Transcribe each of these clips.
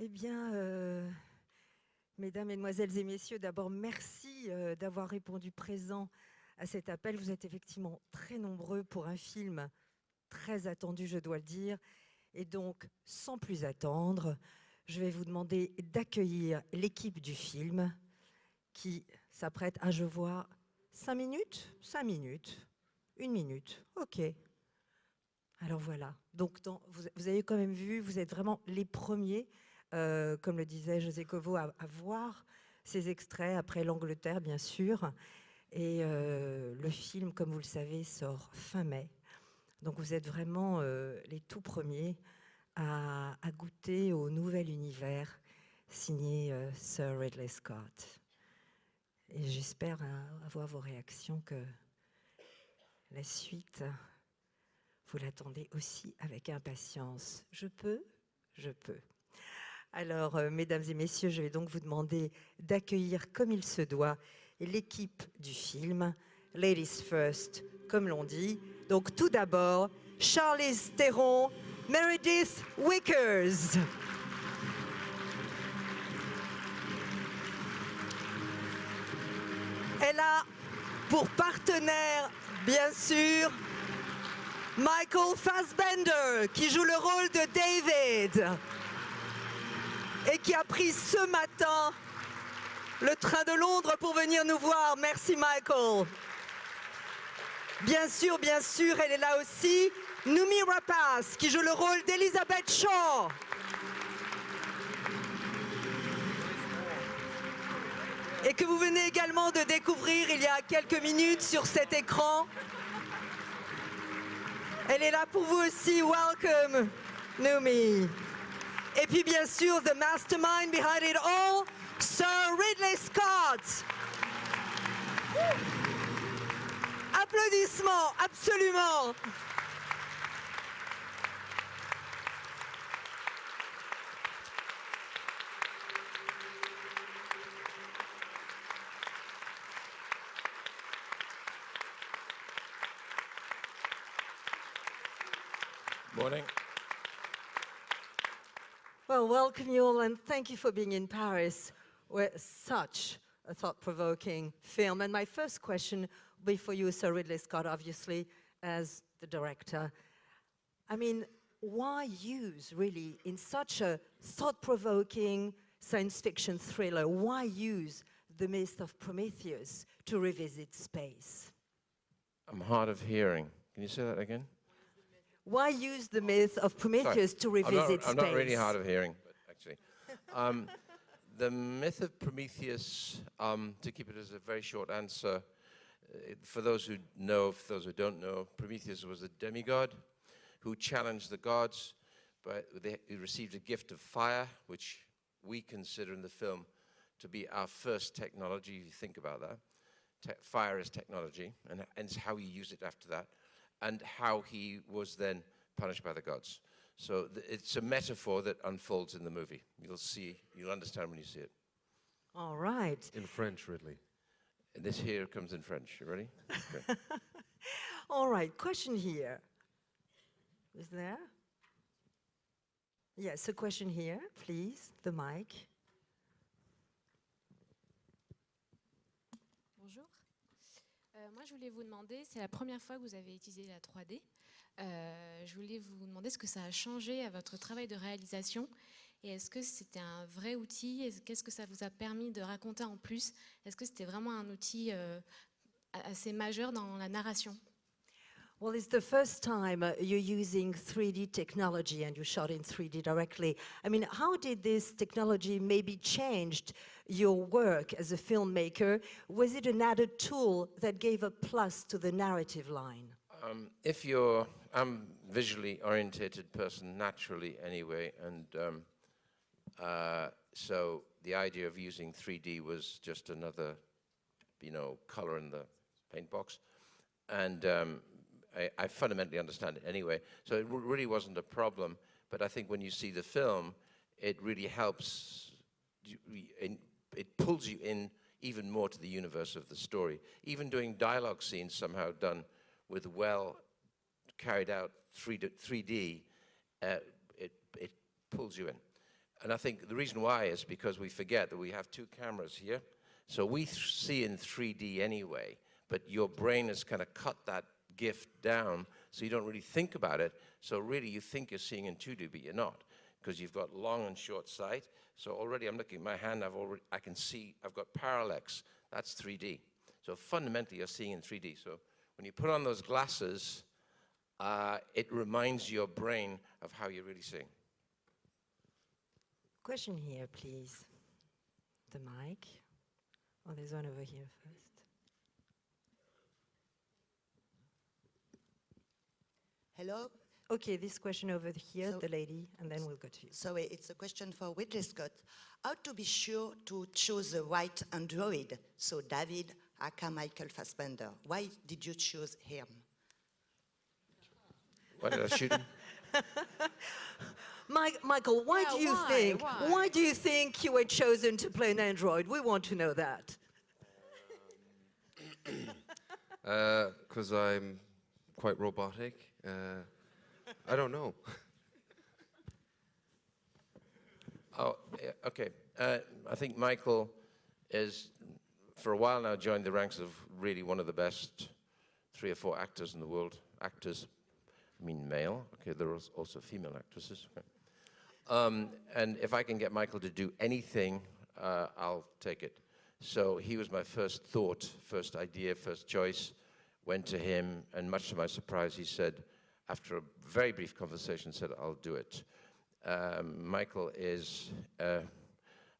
Eh bien, mesdames, mesdemoiselles et messieurs, d'abord, merci d'avoir répondu présent à cet appel. Vous êtes effectivement très nombreux pour un film très attendu, je dois le dire. Et donc, sans plus attendre, je vais vous demander d'accueillir l'équipe du film qui s'apprête à, je vois, 5 minutes, 5 minutes, 1 minute, ok. Alors voilà, donc vous avez quand même vu, vous êtes vraiment les premiers, comme le disait José Covo, à voir ces extraits après l'Angleterre, bien sûr. Et le film, comme vous le savez, sort fin mai. Donc vous êtes vraiment les tout premiers à goûter au nouvel univers signé Sir Ridley Scott. Et j'espère avoir vos réactions que la suite, vous l'attendez aussi avec impatience. Je peux? Je peux. Alors, mesdames et messieurs, je vais donc vous demander d'accueillir comme il se doit l'équipe du film. Ladies first, comme l'on dit. Donc, tout d'abord, Charlize Theron, Meredith Wickers. Elle a pour partenaire, bien sûr, Michael Fassbender, qui joue le rôle de David et qui a pris ce matin le train de Londres pour venir nous voir. Merci Michael. Bien sûr, elle est là aussi. Noomi Rapace, qui joue le rôle d'Elizabeth Shaw. Et que vous venez également de découvrir il y a quelques minutes sur cet écran. Elle est là pour vous aussi. Welcome, Noomi. Et puis bien sûr, the mastermind behind it all, Sir Ridley Scott. Applaudissements, absolument. Morning. Well, welcome you all and thank you for being in Paris. We're such a thought-provoking film. And my first question will be for you, Sir Ridley Scott, obviously, as the director. I mean, why use, really, in such a thought-provoking science fiction thriller, why use the myth of Prometheus to revisit space? I'm hard of hearing. Can you say that again? Why use the myth of Prometheus to revisit space? I'm not really hard of hearing, but actually. The myth of Prometheus, to keep it as a very short answer, for those who know, for those who don't know, Prometheus was a demigod who challenged the gods, but he received a gift of fire, which we consider in the film to be our first technology, if you think about that. Fire is technology, and it's how he used it after that, and how he was then punished by the gods. So it's a metaphor that unfolds in the movie. You'll understand when you see it. All right. In French, Ridley. And this here comes in French. You ready? Okay. All right, question here. Is there? Yes, a question here, please, the mic. Bonjour. Moi, je voulais vous demander, c'est la première fois que vous avez utilisé la 3D. Je voulais vous demander ce que ça a changé à votre travail de réalisation et est-ce que c'était un vrai outil? Qu'est-ce que ça vous a permis de raconter en plus? Est-ce que c'était vraiment un outil assez majeur dans la narration? Well, it's the first time you're using 3D technology and you shot in 3D directly. I mean, how did this technology maybe changed your work as a filmmaker? Was it an added tool that gave a plus to the narrative line? I'm a visually orientated person naturally anyway, and so the idea of using 3D was just another, color in the paint box. And I fundamentally understand it anyway, so it really wasn't a problem. But I think when you see the film, it really helps. It pulls you in even more to the universe of the story. Even doing dialogue scenes somehow done with well carried out 3D, it pulls you in. And I think the reason why is because we forget that we have two cameras here. So we see in 3D anyway, but your brain has kind of cut that gift down, so you don't really think about it. So really you think you're seeing in 2D, but you're not, because you've got long and short sight. So already I'm looking at my hand, I can see, I've got parallax. That's 3D. So fundamentally you're seeing in 3D. So when you put on those glasses, it reminds your brain of how you're really seeing. Question here, please. The mic. Oh, there's one over here first. Hello. Okay, this question over here, So- the lady, and then we'll go to you. So it's a question for Ridley Scott. How to be sure to choose the right android? So David, aka Michael Fassbender. Why did you choose him? Why did I shoot him? Michael, why Yeah, do you why? think? Why? Why do you think you were chosen to play an android? We want to know that. Because I'm quite robotic. I don't know. Oh, yeah, okay. I think Michael is, for a while now, joined the ranks of really one of the best 3 or 4 actors in the world. Actors, I mean male. Okay, there are also female actresses. Okay. And if I can get Michael to do anything, I'll take it. So he was my first thought, first idea, first choice. Went to him, and much to my surprise, he said, after a very brief conversation, said, I'll do it. Michael is a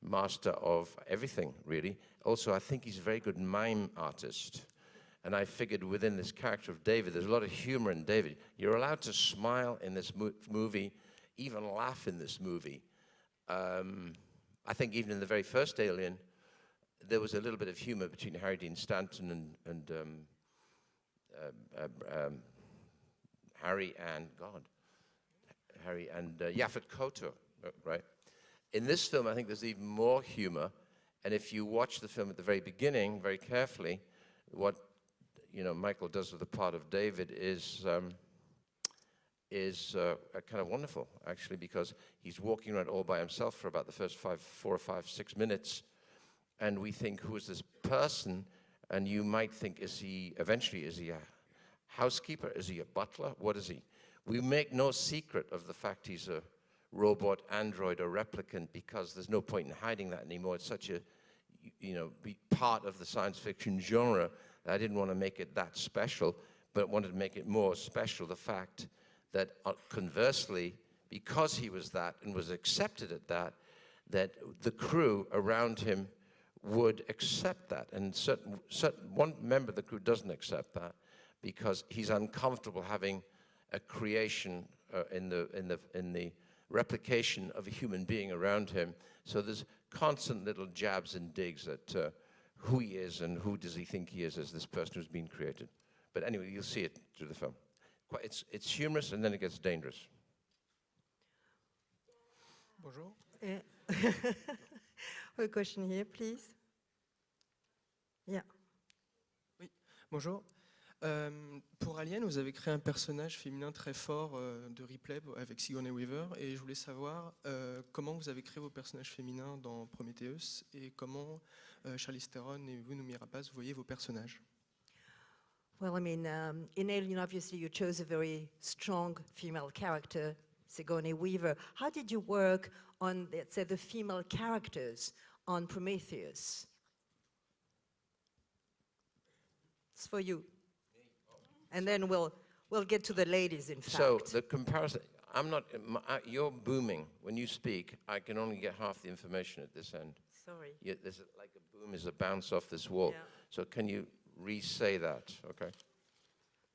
master of everything, really. Also, I think he's a very good mime artist. And I figured within this character of David, there's a lot of humor in David. You're allowed to smile in this movie, even laugh in this movie. I think even in the very first Alien, there was a little bit of humor between Harry Dean Stanton and Harry and Yaphet Kotto, right? In this film, I think there's even more humor. And if you watch the film at the very beginning, very carefully, what Michael does with the part of David is kind of wonderful, actually, because he's walking around all by himself for about the first 4 or 5, 6 minutes, and we think, who is this person? And you might think, is he a housekeeper? Is he a butler? What is he? We make no secret of the fact he's a robot, android, or replicant, because there's no point in hiding that anymore. It's such a, part of the science fiction genre that I didn't want to make it that special, but wanted to make it more special, the fact that conversely, because he was that and was accepted at that the crew around him would accept that. And one member of the crew doesn't accept that because he's uncomfortable having a creation in the replication of a human being around him. So there's constant little jabs and digs at who he is and who does he think he is as this person who's been created. But anyway, you'll see it through the film. It's humorous and then it gets dangerous. Bonjour. A question here, please. Yeah. Oui, bonjour. Pour Alien, vous avez créé un personnage féminin très fort de Ripley avec Sigourney Weaver, et je voulais savoir comment vous avez créé vos personnages féminins dans Prometheus et comment Charlize Theron et vous, Noomi Rapace, vous voyez vos personnages. Well, I mean, in Alien, obviously, you chose a very strong female character, Sigourney Weaver. How did you work on, let's say, the female characters on Prometheus? It's for you. And then we'll get to the ladies, in fact. So the comparison, you're booming. When you speak, I can only get half the information at this end. Sorry. There's like a boom is a bounce off this wall. Yeah. So can you re-say that, okay?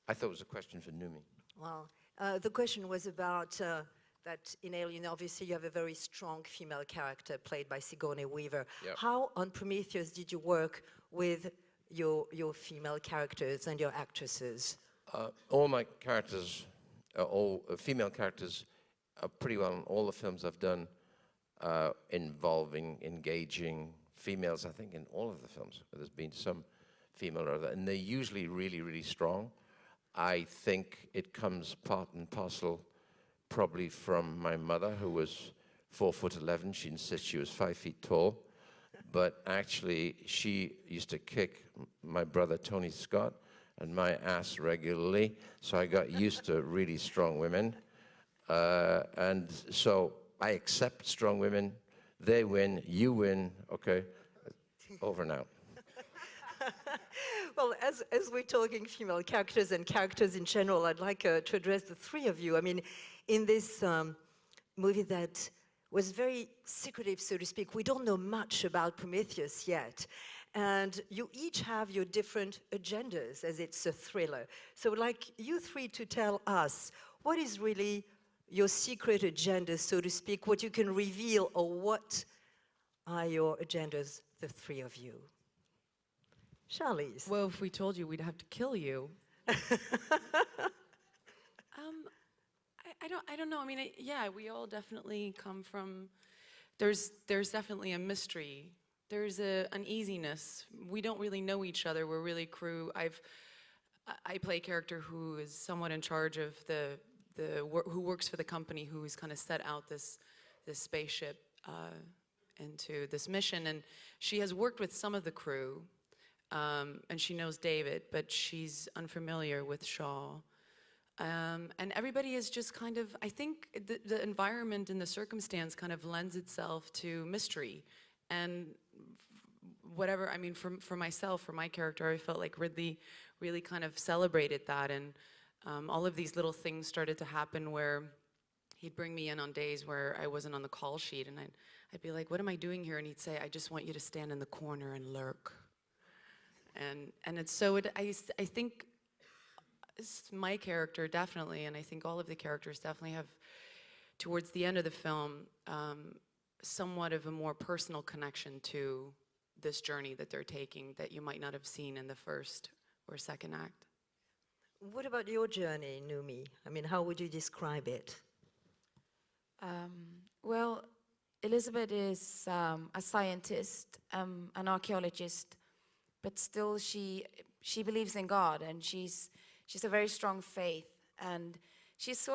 I thought it was a question for Noomi. Well, the question was about that in Alien, obviously, you have a very strong female character played by Sigourney Weaver. Yep. How on Prometheus did you work with your female characters and your actresses? All my characters, all female characters, are pretty well in all the films I've done involving, engaging females, I think, in all of the films. There's been some female or other, and they're usually really, really strong. I think it comes part and parcel probably from my mother, who was 4'11". She insists she was 5 feet tall. But actually, she used to kick my brother Tony Scott and my ass regularly. So I got used to really strong women. And so I accept strong women. They win, you win, okay? Over now. Well, as we're talking female characters and characters in general, I'd like to address the three of you. I mean, in this movie that was very secretive, so to speak, we don't know much about Prometheus yet. And you each have your different agendas, as it's a thriller. So I'd like you three to tell us, what is really your secret agenda, so to speak, what you can reveal, or what are your agendas, the three of you? Charlize. Well, if we told you, we'd have to kill you. I don't know. I mean, yeah, we all definitely come from. There's definitely a mystery. There's an uneasiness. We don't really know each other. We're really crew. I play a character who is somewhat in charge of who works for the company, who's kind of set out this spaceship into this mission, and she has worked with some of the crew. And she knows David, but she's unfamiliar with Shaw. And everybody is just kind of, I think the environment and the circumstance kind of lends itself to mystery. And whatever, I mean, for myself, for my character, I felt like Ridley really kind of celebrated that. And all of these little things started to happen where he'd bring me in on days where I wasn't on the call sheet. And I'd be like, what am I doing here? And he'd say, I just want you to stand in the corner and lurk. And it's so, I think it's my character definitely, and I think all of the characters definitely have, towards the end of the film, somewhat of a more personal connection to this journey that they're taking that you might not have seen in the first or second act. What about your journey, Numi? I mean, how would you describe it? Well, Elizabeth is a scientist, an archaeologist, but still she believes in God, and she's a very strong faith, and she's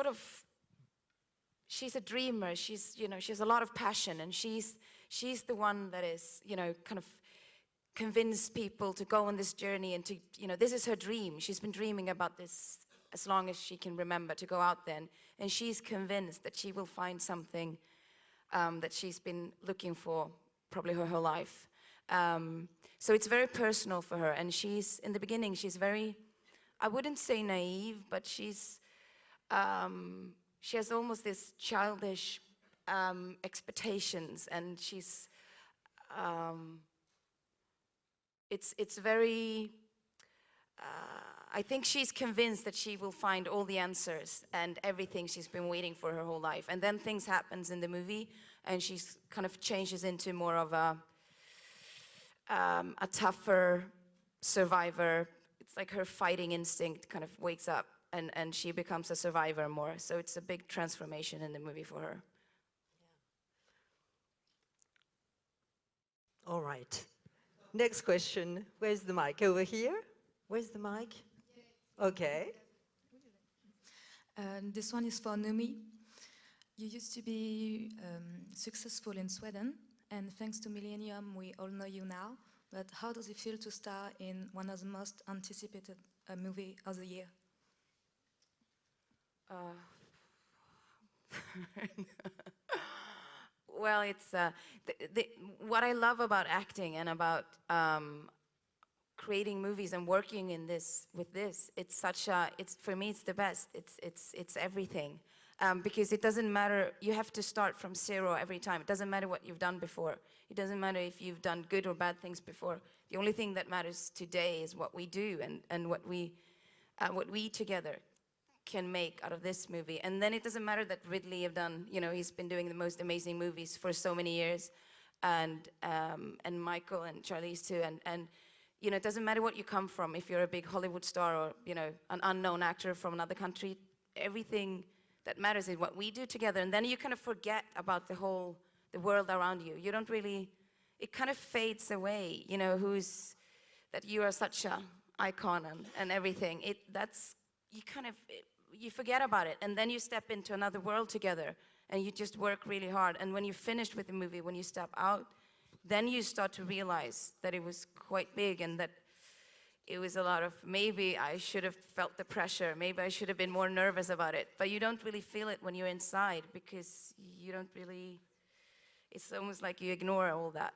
a dreamer. She has a lot of passion, and she's the one that is, kind of convince people to go on this journey, and to, this is her dream. She's been dreaming about this as long as she can remember, to go out there, and she's convinced that she will find something that she's been looking for probably her whole life. So it's very personal for her, and in the beginning, she's very, I wouldn't say naive, but she has almost this childish expectations, and it's very, I think she's convinced that she will find all the answers and everything she's been waiting for her whole life. And then things happens in the movie, and she's kind of changes into more of a tougher survivor. It's like her fighting instinct kind of wakes up, and she becomes a survivor more. So it's a big transformation in the movie for her. All right. Next question. Where's the mic? Over here? Where's the mic? Okay. This one is for Numi. You used to be successful in Sweden, and thanks to Millennium, we all know you now. But how does it feel to star in one of the most anticipated movie of the year? Well, it's what I love about acting and about creating movies and working in this with this. It's such a. It's for me. It's the best. It's everything. Because it doesn't matter, you have to start from zero every time. It doesn't matter what you've done before. It doesn't matter if you've done good or bad things before. The only thing that matters today is what we do and what we together can make out of this movie. And then it doesn't matter that Ridley have done, he's been doing the most amazing movies for so many years, and Michael and Charlize too, and it doesn't matter what you come from, if you're a big Hollywood star or, an unknown actor from another country, everything that matters is what we do together. And then you kind of forget about the world around you. You don't really, it kind of fades away, that you are such an icon and everything. You forget about it. And then you step into another world together. and you just work really hard. And when you're finished with the movie, when you step out, then you start to realize that it was quite big and that it was a lot of, maybe I should have felt the pressure, maybe I should have been more nervous about it. But you don't really feel it when you're inside because you don't really, it's almost like you ignore all that.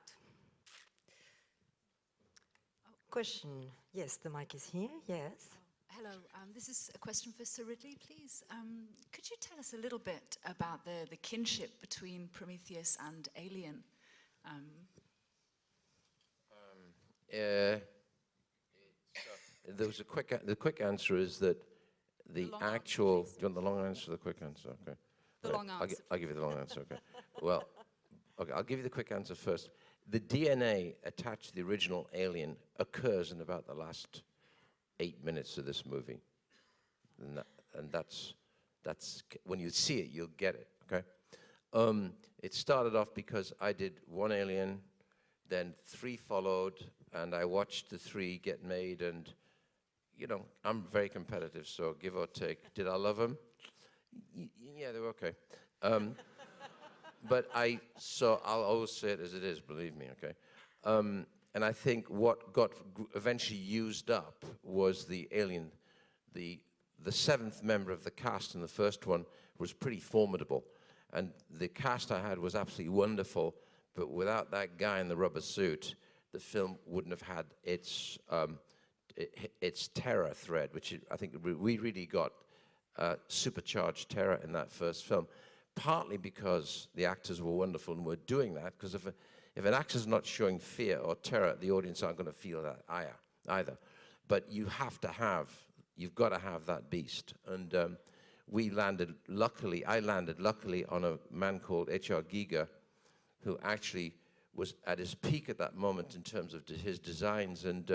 Question. Yes, the mic is here. Yes. Hello, this is a question for Sir Ridley, please. Could you tell us a little bit about the kinship between Prometheus and Alien? There was the quick answer is that the actual. Do you want the long answer or the quick answer? Okay. The long answer. I'll give you the long answer. Okay. Well, okay. I'll give you the quick answer first. The DNA attached to the original Alien occurs in about the last 8 minutes of this movie, and that's when you see it, you'll get it. Okay. It started off because I did one Alien, then 3 followed, and I watched the 3 get made, and you know, I'm very competitive, so give or take. Did I love them? Yeah, they were okay. But I'll always say it as it is, believe me, okay? And I think what got eventually used up was the Alien. The 7th member of the cast in the first one was pretty formidable. And the cast I had was absolutely wonderful, but without that guy in the rubber suit, the film wouldn't have had its terror thread, which I think we really got supercharged terror in that first film, partly because the actors were wonderful and were doing that, because if an actor's not showing fear or terror, the audience aren't going to feel that either. But you've got to have that beast. And I landed luckily on a man called H.R. Giger, who actually was at his peak at that moment in terms of his designs. And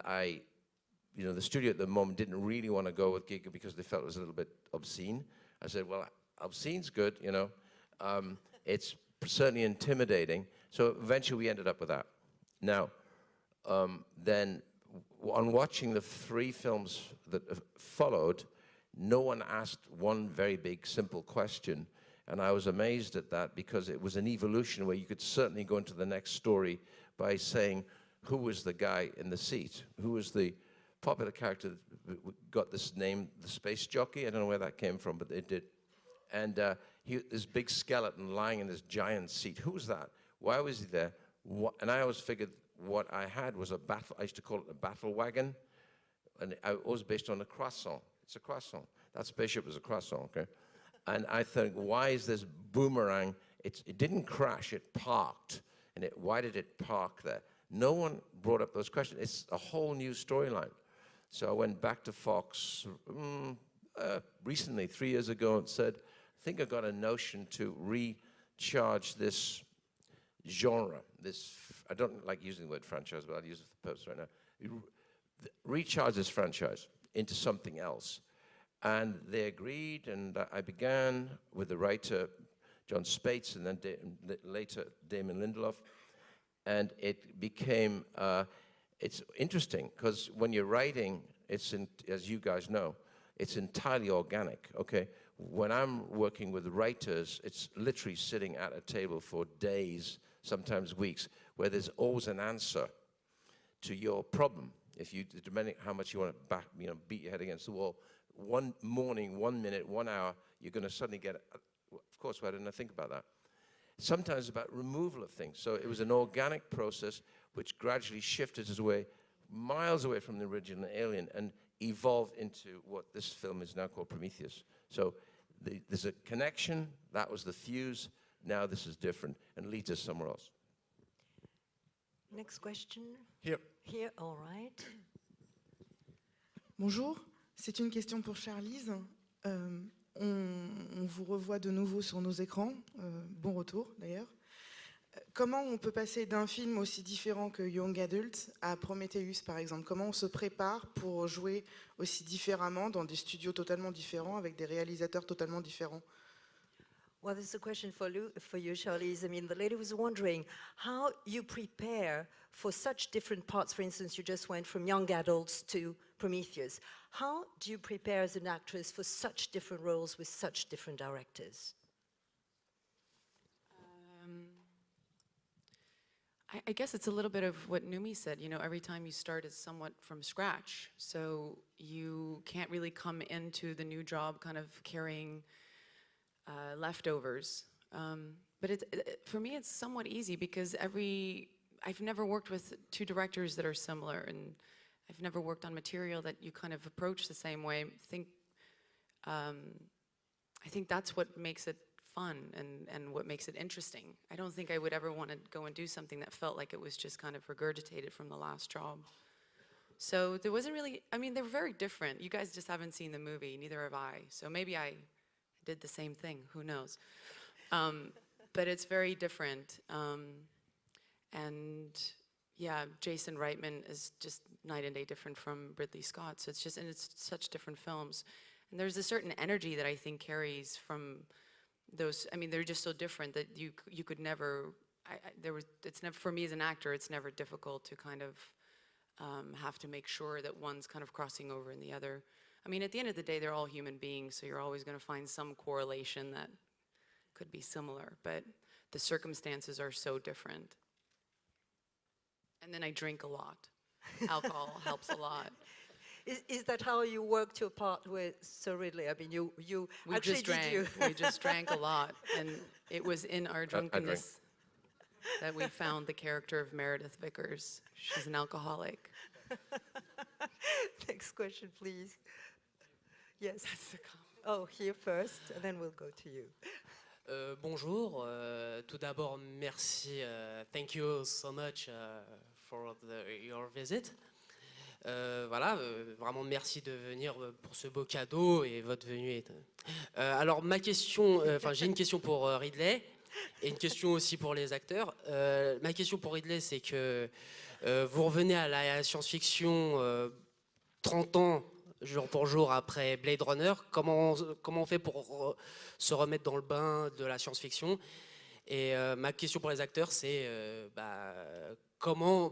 I, you know, the studio at the moment didn't really want to go with Giger because they felt it was a little bit obscene. I said, well, obscene's good, you know. It's certainly intimidating. So eventually we ended up with that. Now, then on watching the 3 films that followed, no one asked one very big, simple question. And I was amazed at that because it was an evolution where you could certainly go into the next story by saying, who was the guy in the seat? Who was the popular character that got this name, the space jockey? I don't know where that came from, but they did. And this big skeleton lying in this giant seat. Who was that? Why was he there? And I always figured what I had was a battle. I used to call it a battle wagon. And it was based on a croissant. It's a croissant. That spaceship was a croissant, okay? And I think, why is this boomerang? It didn't crash, it parked. And why did it park there? No one brought up those questions. It's a whole new storyline. So I went back to Fox recently, 3 years ago, and said, I think I got a notion to recharge this genre. I don't like using the word franchise, but I'll use it for the purpose right now. Recharge this franchise into something else. And they agreed, and I began with the writer, John Spates, and then later Damon Lindelof. And it became, it's interesting, because when you're writing, as you guys know, it's entirely organic, okay? When I'm working with writers, it's literally sitting at a table for days, sometimes weeks, where there's always an answer to your problem. Depending how much you want to beat your head against the wall, one morning, 1 minute, 1 hour, you're going to suddenly get, of course, why didn't I think about that? Sometimes about removal of things. So it was an organic process which gradually shifted us away, miles away from the original Alien, and evolved into what this film is now called Prometheus. So there's a connection, that was the fuse, now this is different, and leads us somewhere else. Next question. Here. Here, all right. Bonjour, c'est une question pour Charlize. On vous revoit de nouveau sur nos écrans. Bon retour d'ailleurs. Comment on peut passer d'un film aussi différent que Young Adult à Prometheus par exemple? Comment on se prépare pour jouer aussi différemment dans des studios totalement différents avec des réalisateurs totalement différents? Well, this is a question for you, Charlize. I mean, the lady was wondering how you prepare for such different parts. For instance, you just went from young adults to Prometheus. How do you prepare as an actress for such different roles with such different directors? I guess it's a little bit of what Numi said, you know, every time you start is somewhat from scratch. So you can't really come into the new job kind of carrying leftovers. But for me, it's somewhat easy because I've never worked with two directors that are similar, and I've never worked on material that you kind of approach the same way. I think that's what makes it fun and what makes it interesting. I don't think I would ever want to go and do something that felt like it was just kind of regurgitated from the last job. So there wasn't really, I mean, they were very different. You guys just haven't seen the movie, neither have I. So maybe I did the same thing, who knows. But it's very different. And yeah, Jason Reitman is just night and day different from Ridley Scott. So it's just, and it's such different films. And there's a certain energy that I think carries from those. I mean, they're just so different that you could never. It's never, for me as an actor, it's never difficult to kind of have to make sure that one's kind of crossing over in the other. I mean, at the end of the day, they're all human beings, so you're always going to find some correlation that could be similar, but the circumstances are so different. And then I drink a lot. Alcohol helps a lot. Is that how you worked your part with Sir Ridley? I mean, you we actually just drank. did We just drank a lot, and it was in our drunkenness that we found the character of Meredith Vickers. She's an alcoholic. Next question, please. Yes. Oh, here first, and then we'll go to you. Bonjour. Tout d'abord, merci. Thank you so much for your visit. Voilà, vraiment merci de venir pour ce beau cadeau et votre venue est. Alors ma question, j'ai une question pour Ridley et une question aussi pour les acteurs. Ma question pour Ridley, c'est que vous revenez à la science-fiction 30 ans jour pour jour après Blade Runner. Comment on fait pour se remettre dans le bain de la science-fiction? Et ma question pour les acteurs, c'est comment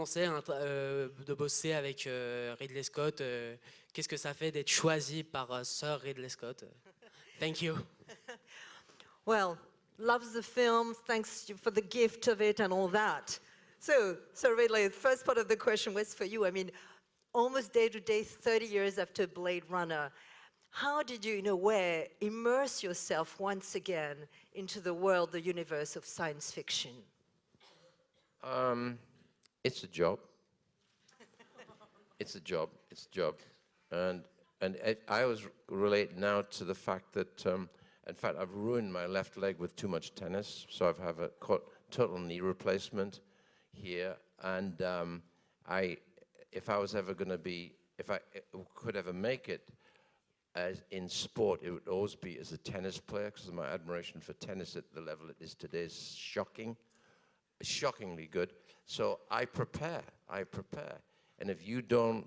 c'est de bosser avec Ridley Scott? Qu'est-ce que ça fait d'être choisi par Sir Ridley Scott? Thank you. Well, loves the film, thanks for the gift of it and all that. So, Sir Ridley, the first part of the question was for you. I mean, almost day to day, 30 years after Blade Runner, how did you, in a way, immerse yourself once again into the world, the universe of science fiction? It's a job. It's a job. It's a job. And I always relate now to the fact that, in fact, I've ruined my left leg with too much tennis, so I've had a total knee replacement here. And if I was ever going to be, if I could ever make it as in sport, it would always be as a tennis player, because my admiration for tennis at the level it is today is shocking, shockingly good. So I prepare. And if you don't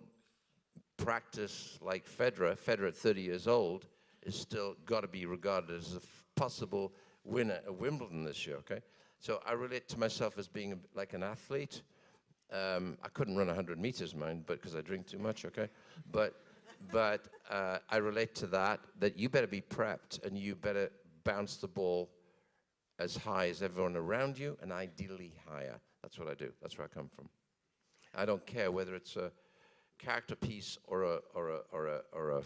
practice like Federer at 30 years old is still got to be regarded as a possible winner at Wimbledon this year, okay? So I relate to myself as being like an athlete. I couldn't run 100 meters, mind, but because I drink too much, okay? But I relate to that you better be prepped and you better bounce the ball as high as everyone around you, and ideally higher. That's what I do. That's where I come from. I don't care whether it's a character piece or a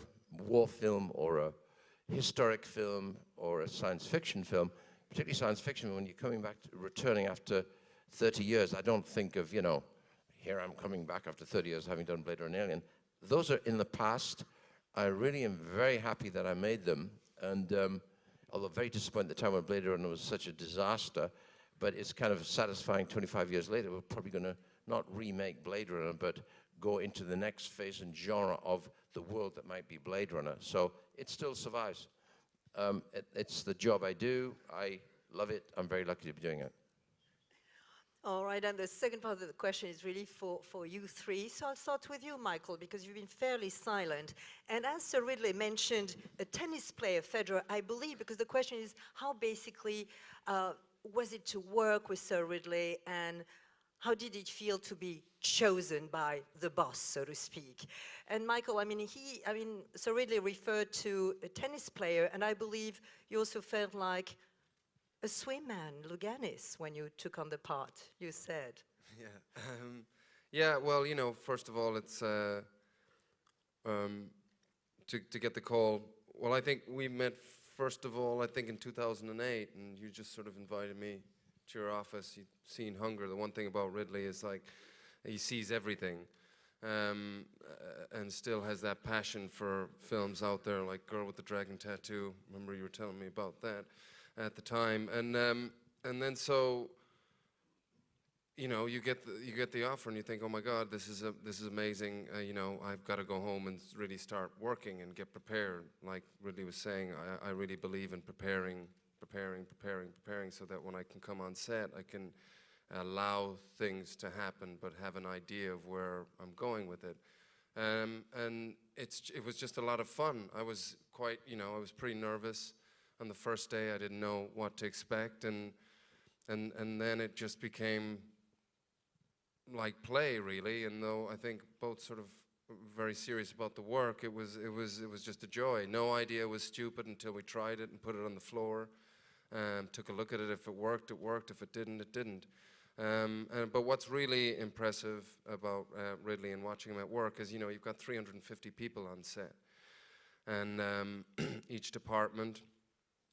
war film or a historic film or a science fiction film. Particularly science fiction, when you're coming back, returning after 30 years, I don't think of, you know, here I'm coming back after 30 years having done Blade Runner and Alien. Those are in the past. I really am very happy that I made them, and although very disappointed at the time when Blade Runner was such a disaster, but it's kind of satisfying 25 years later. We're probably going to not remake Blade Runner, but go into the next phase and genre of the world that might be Blade Runner. So it still survives. It's the job I do. I love it. I'm very lucky to be doing it. All right, and the second part of the question is really for you three. So I'll start with you, Michael, because you've been fairly silent. And as Sir Ridley mentioned, a tennis player, Federer, I believe, because the question is how basically was it to work with Sir Ridley, and how did it feel to be chosen by the boss, so to speak? And Michael, I mean, Sir Ridley referred to a tennis player, and I believe you also felt like a swimman, Luganis, when you took on the part, you said. Yeah. Yeah, well, you know, first of all, it's to get the call. Well, I think we met, first of all, I think in 2008, and you just sort of invited me to your office. You'd seen Hunger. The one thing about Ridley is, like, he sees everything, and still has that passion for films out there, like Girl with the Dragon Tattoo. Remember you were telling me about that at the time, and then so, you know, you get the offer and you think, oh my God, this is amazing. You know, I've got to go home and really start working and get prepared. Like Ridley was saying, I really believe in preparing, so that when I can come on set, I can allow things to happen, but have an idea of where I'm going with it. And it was just a lot of fun. I was quite, you know, I was pretty nervous on the first day. I didn't know what to expect, and then it just became like play, really. And though I think both sort of very serious about the work, it was just a joy. No idea was stupid until we tried it and put it on the floor. Took a look at it. If it worked, it worked. If it didn't, it didn't. But what's really impressive about Ridley and watching him at work is, you know, you've got 350 people on set, and each department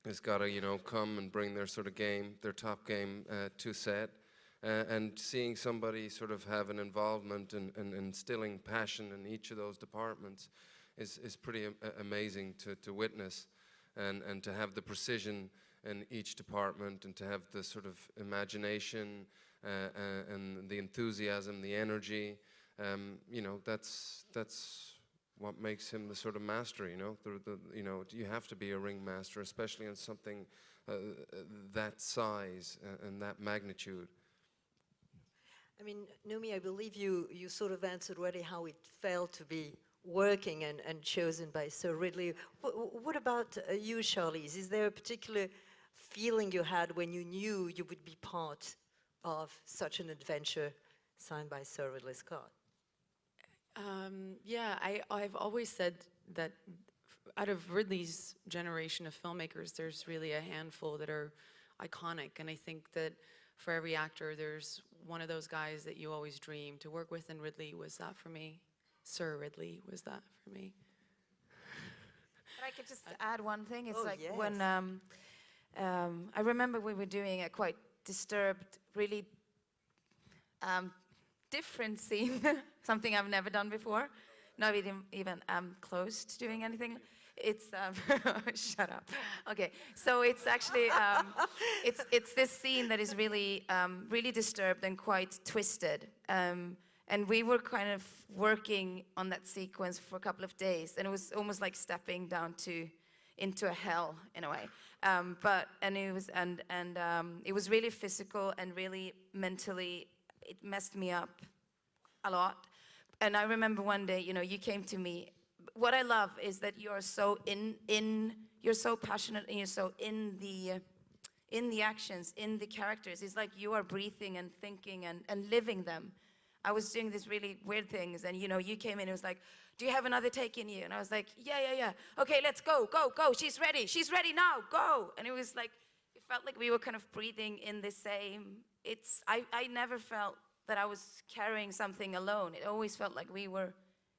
has got to, you know, come and bring their sort of game, their top game to set, and seeing somebody sort of have an involvement and instilling passion in each of those departments is pretty amazing to witness, and to have the precision in each department, and to have the sort of imagination and the enthusiasm, the energy. You know, that's what makes him the sort of master. You know, you know, you have to be a ring master, especially on something that size and that magnitude. I mean, Numi, I believe you sort of answered already how it felt to be working and chosen by Sir Ridley. What about you, Charlize? Is there a particular feeling you had when you knew you would be part of such an adventure signed by Sir Ridley Scott? Yeah, I've always said that out of Ridley's generation of filmmakers, there's really a handful that are iconic, and I think that for every actor, there's one of those guys that you always dream to work with, and Ridley was that for me. Sir Ridley was that for me. But I could just add one thing. It's like yes. when I remember we were doing a quite disturbed, really different scene, something I've never done before. Not even close to doing anything. It's shut up. Okay, so it's actually it's this scene that is really really disturbed and quite twisted. And we were kind of working on that sequence for a couple of days, and it was almost like stepping down into a hell in a way. It was really physical and really mentally, it messed me up a lot. And I remember one day, you know, you came to me. What I love is that you're so you're so passionate, and you're so in the actions, in the characters. It's like you are breathing and thinking and living them. I was doing these really weird things, and you know, you came in and it was like, do you have another take in you? And I was like, yeah. Okay, let's go. She's ready now, go. And it was like, it felt like we were kind of breathing in the same, I never felt that I was carrying something alone. It always felt like we were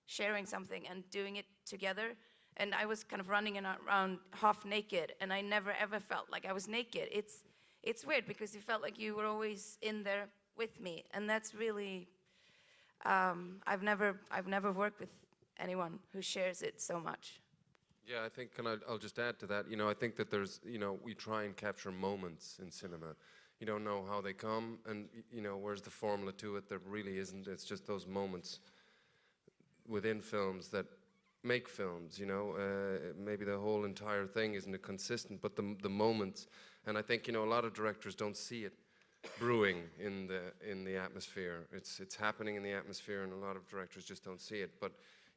sharing something and doing it together. And I was kind of running around half naked, and I never ever felt like I was naked. It's weird because it felt like you were always in there with me, and that's really, I've never worked with anyone who shares it so much. Yeah, I think, and I'll just add to that, you know, I think that there's, you know, we try and capture moments in cinema. You don't know how they come, and, you know, where's the formula to it? There really isn't. It's just those moments within films that make films, you know. Maybe the whole entire thing isn't consistent, but the moments, and I think, you know, a lot of directors don't see it brewing in the atmosphere. It's happening in the atmosphere, and a lot of directors just don't see it. But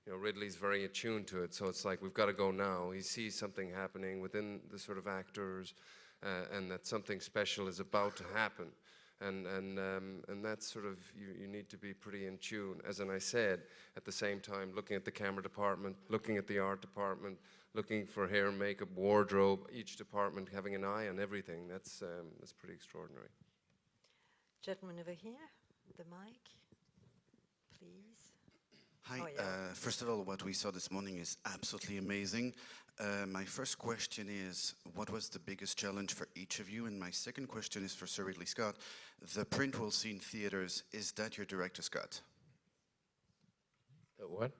you know, Ridley's very attuned to it, so it's like, we've got to go now. He sees something happening within the sort of actors, and that something special is about to happen. and that's sort of, you need to be pretty in tune, as I said, at the same time looking at the camera department, looking at the art department, looking for hair, makeup, wardrobe, each department having an eye on everything. That's pretty extraordinary. Gentleman over here, the mic, please. Hi. Oh, yeah. First of all, what we saw this morning is absolutely amazing. My first question is, what was the biggest challenge for each of you? And my second question is for Sir Ridley Scott. The print we'll see in theaters, is that your director's cut? What?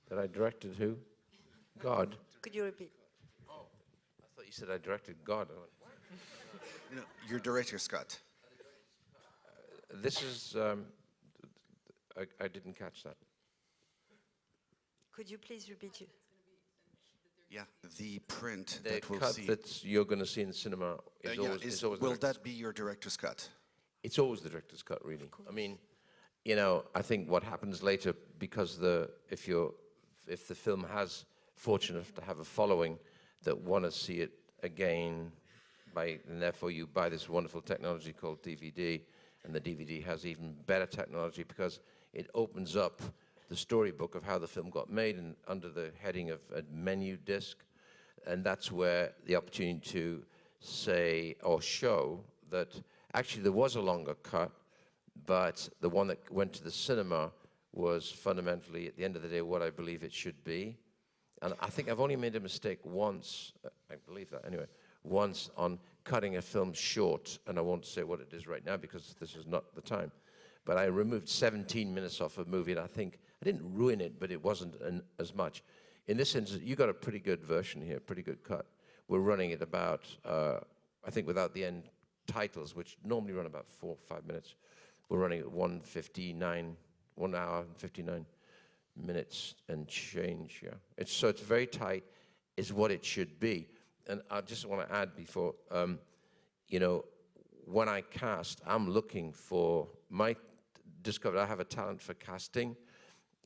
That I directed who? God. Could you repeat? Oh, I thought you said I directed God. I went, what? You know, your director's cut. This is, I didn't catch that. Could you please repeat it? Yeah, the print The that we'll cut see. that you're going to see in the cinema is always will that be your director's cut? It's always the director's cut, really. I mean, you know, I think what happens later, because if the film has fortunate enough to have a following that want to see it again, and therefore you buy this wonderful technology called DVD, and the DVD has even better technology because it opens up the storybook of how the film got made and under the heading of a menu disc, and that's where the opportunity to say or show that actually there was a longer cut, but the one that went to the cinema was fundamentally, at the end of the day, what I believe it should be. And I think I've only made a mistake once, I believe that anyway, once on cutting a film short, and I won't say what it is right now because this is not the time. But I removed 17 minutes off a movie, and I think I didn't ruin it, but it wasn't as much. In this instance, you got a pretty good version here, pretty good cut. We're running it about, I think without the end titles, which normally run about 4 or 5 minutes, we're running at 1 hour and 59 minutes and change, yeah. So it's very tight, is what it should be. And I just want to add before, you know, when I cast, I'm looking for, discovered I have a talent for casting,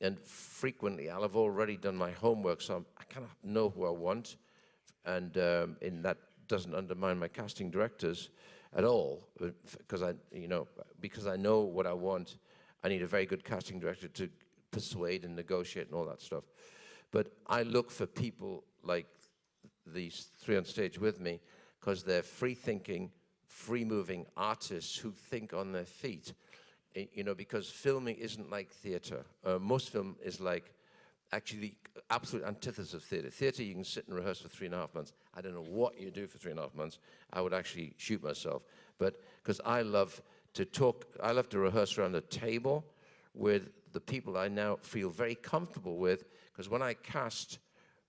and frequently I'll have already done my homework, so I kind of know who I want, and that doesn't undermine my casting directors at all, because I know what I want. I need a very good casting director to persuade and negotiate and all that stuff. But I look for people like these three on stage with me, because they're free-thinking, free-moving artists who think on their feet. You know, because filming isn't like theater. Most film is like actually absolute antithesis of theater. Theater, you can sit and rehearse for 3.5 months. I don't know what you do for 3.5 months. I would actually shoot myself. But because I love to talk, I love to rehearse around a table with the people I now feel very comfortable with, because when I cast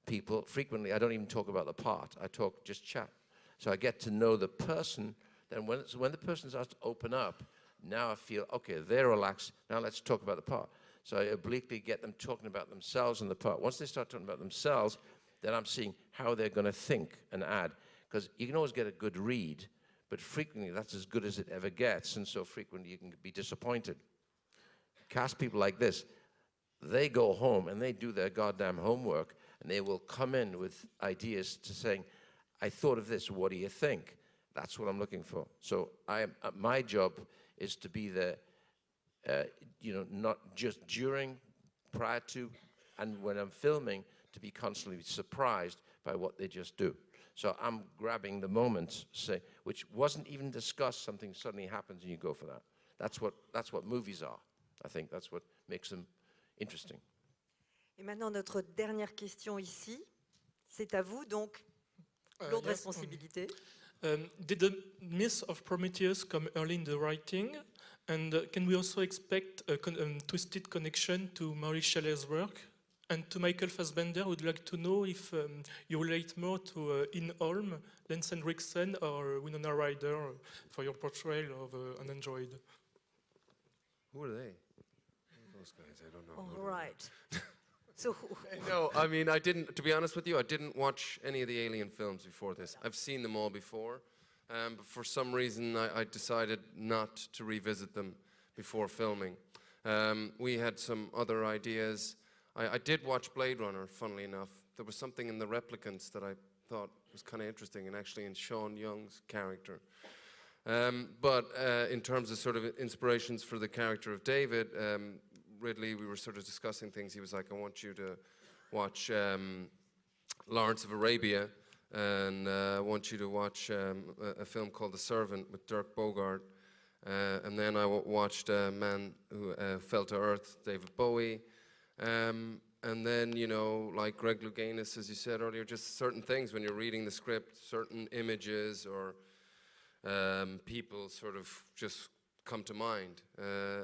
people, frequently I don't even talk about the part. I just chat. So I get to know the person. Then when the person starts to open up, now I feel, okay, they're relaxed, now let's talk about the part. So I obliquely get them talking about themselves and the part. Once they start talking about themselves, then I'm seeing how they're going to think and add. Because you can always get a good read, but frequently that's as good as it ever gets, and so frequently you can be disappointed. Cast people like this, they go home and they do their goddamn homework, and they will come in with ideas to saying, I thought of this, what do you think? That's what I'm looking for. So my job is to be there, you know, not just during, prior to, and when I'm filming, to be constantly surprised by what they just do. So I'm grabbing the moment, say, which wasn't even discussed, something suddenly happens and you go for that. That's what movies are. I think that's what makes them interesting. Et maintenant, notre dernière question ici, c'est à vous, donc, lourde responsabilité. Did the myth of Prometheus come early in the writing? And can we also expect a twisted connection to Maurice Shelley's work? And to Michael Fassbender, I would like to know if you relate more to Ian Holm, Lance Henriksen, or Winona Ryder for your portrayal of an android. Who are they? Those guys, I don't know. All right. So no, I mean, I didn't, to be honest with you, I didn't watch any of the Alien films before this. I've seen them all before, but for some reason I decided not to revisit them before filming. We had some other ideas. I did watch Blade Runner, funnily enough. There was something in the replicants that I thought was kind of interesting, and actually in Sean Young's character. But in terms of sort of inspirations for the character of David, Ridley, we were sort of discussing things. He was like, I want you to watch Lawrence of Arabia, and I want you to watch a film called The Servant with Dirk Bogarde. And then I watched Man Who Fell to Earth, David Bowie. And then, you know, like Greg Louganis, as you said earlier, just certain things when you're reading the script, certain images or people sort of just come to mind.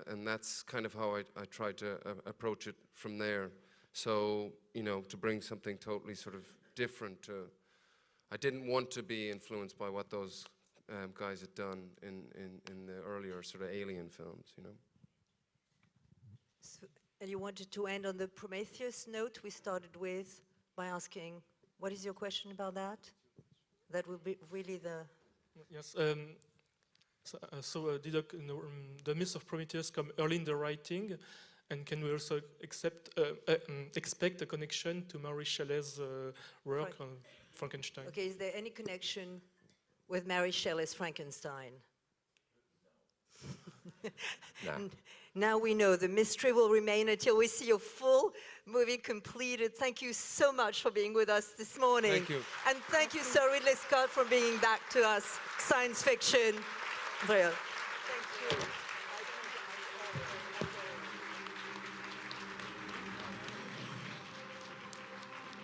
And that's kind of how I tried to approach it from there. So, you know, to bring something totally sort of different to, I didn't want to be influenced by what those guys had done in the earlier sort of Alien films, you know. So, and you wanted to end on the Prometheus note we started with by asking, what is your question about that? That would be really the... Yes. Did the myth of Prometheus come early in the writing? And can we also expect a connection to Mary Shelley's work on Frankenstein? Okay, is there any connection with Mary Shelley's Frankenstein? No. Now we know the mystery will remain until we see your full movie completed. Thank you so much for being with us this morning. Thank you. And thank you, Sir Ridley Scott, for bringing back to us science fiction. Thank you.